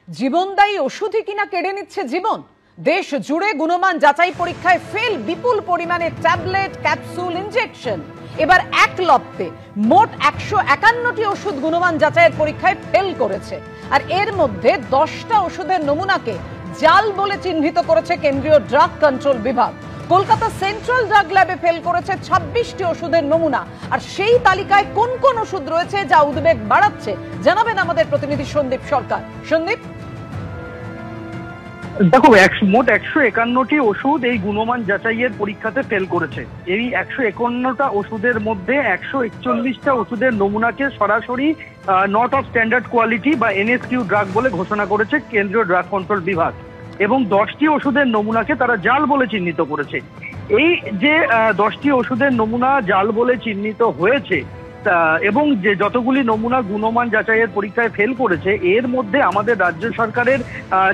জীবনদায়ী ওষুধই কিনা কেড়ে নিচ্ছে জীবন। দেশ জুড়ে গুণমান যাচাই পরীক্ষায় ফেল বিপুল পরিমাণে ট্যাবলেট, ক্যাপসুল, ইনজেকশন। এবার এক লপ্তে মোট 151টি ওষুধ গুণমান যাচাইয়ের পরীক্ষায় ফেল করেছে। আর এর মধ্যে 10টা ওষুধের নমুনাকে জাল বলে চিহ্নিত করেছে কেন্দ্রীয় ড্রাগ কন্ট্রোল বিভাগ। কলকাতা সেন্ট্রাল ড্রাগ ল্যাবে ফেল করেছে 26টি ওষুধের নমুনা। আর সেই তালিকায় কোন কোন ওষুধ রয়েছে যা উদ্বেগ বাড়াচ্ছে জানাবেন আমাদের প্রতিনিধি সন্দীপ সরকার। সন্দীপ, দেখো, মোট 151টি ওষুধ এই গুণমান যাচাইয়ের পরীক্ষাতে ফেল করেছে। এই 151টা ওষুধের মধ্যে 141টা ওষুধের নমুনাকে সরাসরি নট অফ স্ট্যান্ডার্ড কোয়ালিটি বা এনএসকিউ ড্রাগ বলে ঘোষণা করেছে কেন্দ্রীয় ড্রাগ কন্ট্রোল বিভাগ, এবং 10টি ওষুধের নমুনাকে তারা জাল বলে চিহ্নিত করেছে। এই যে 10টি ওষুধের নমুনা জাল বলে চিহ্নিত হয়েছে এবং যে যতগুলি নমুনা গুণমান যাচাইয়ের পরীক্ষায় ফেল করেছে, এর মধ্যে আমাদের রাজ্য সরকারের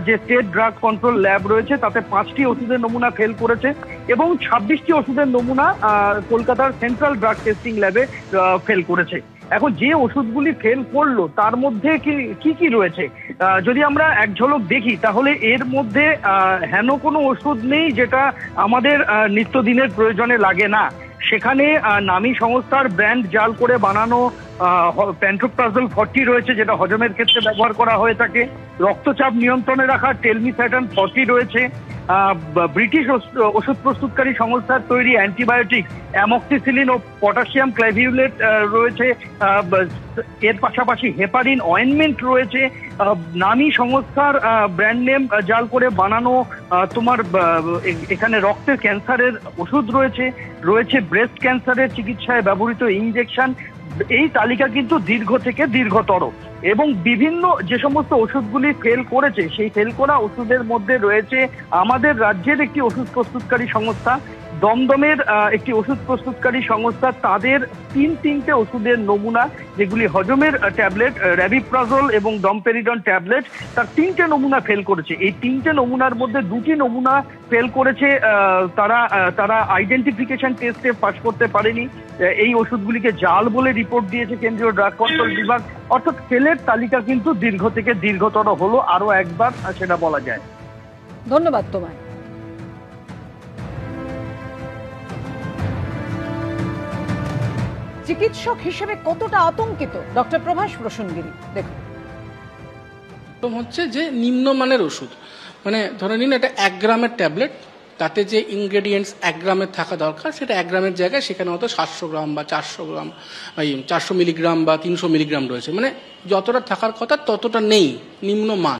যে স্টেট ড্রাগ কন্ট্রোল ল্যাব রয়েছে তাতে 5টি ওষুধের নমুনা ফেল করেছে এবং 26টি ওষুধের নমুনা কলকাতার সেন্ট্রাল ড্রাগ টেস্টিং ল্যাবে ফেল করেছে। এখন যে ওষুধগুলি ফেল করলো তার মধ্যে কি কি রয়েছে যদি আমরা এক ঝলক দেখি, তাহলে এর মধ্যে হেন কোনো ওষুধ নেই যেটা আমাদের নিত্যদিনের প্রয়োজনে লাগে না। সেখানে নামী সংস্থার ব্র্যান্ড জাল করে বানানো প্যান্টোপ্রাজল 40 রয়েছে, যেটা হজমের ক্ষেত্রে ব্যবহার করা হয়ে থাকে। রক্তচাপ নিয়ন্ত্রণে রাখা টেলমিসাইডান 40 রয়েছে। ব্রিটিশ ওষুধ প্রস্তুতকারী সংস্থার তৈরি অ্যান্টিবায়োটিক অ্যামক্সিসিলিন ও পটাশিয়াম ক্লাভিউলেট রয়েছে। এর পাশাপাশি হেপারিন অয়েনমেন্ট রয়েছে। নামী সংস্থার ব্র্যান্ড নেম জাল করে বানানো তোমার এখানে রক্তের ক্যান্সারের ওষুধ রয়েছে ব্রেস্ট ক্যান্সারের চিকিৎসায় ব্যবহৃত ইনজেকশন। এই তালিকা কিন্তু দীর্ঘ থেকে দীর্ঘতর, এবং বিভিন্ন যে সমস্ত ওষুধগুলি ফেল করেছে সেই ফেল করা ওষুধের মধ্যে রয়েছে আমাদের রাজ্যের একটি ওষুধ প্রস্তুতকারী সংস্থা, দমদমের একটি ওষুধ প্রস্তুতকারী সংস্থা, তাদের তিনটে ওষুধের নমুনা, যেগুলি হজমের ট্যাবলেট র্যাবিপ্রাজল এবং ডমপেরিডন ট্যাবলেট, তার 3টে নমুনা ফেল করেছে। এই 3টে নমুনার মধ্যে 2টি নমুনা ফেল করেছে, তারা আইডেন্টিফিকেশন টেস্টে পাস করতে পারেনি। এই ওষুধগুলিকে জাল বলে রিপোর্ট দিয়েছে কেন্দ্রীয় ড্রাগ কন্ট্রোল বিভাগ। অর্থাৎ ফেলের তালিকা কিন্তু দীর্ঘ থেকে দীর্ঘতর হলো, আরো একবার সেটা বলা যায়। ধন্যবাদ তোমায়। চিকিৎসক হিসেবে কতটা আতঙ্কিত ডক্টর প্রভাস প্রসূনগিরি, দেখুন। হচ্ছে যে নিম্নমানের ওষুধ, মানে ধরে নিন এটা 1 গ্রামের ট্যাবলেট, তাতে যে ইনগ্রেডিয়েন্টস 1 গ্রামের থাকা দরকার সেটা 1 গ্রামের জায়গায় সেখানে হয়তো 700 গ্রাম বা 400 গ্রাম 400 মিলিগ্রাম বা 300 মিলিগ্রাম রয়েছে, মানে যতটা থাকার কথা ততটা নেই, নিম্নমান।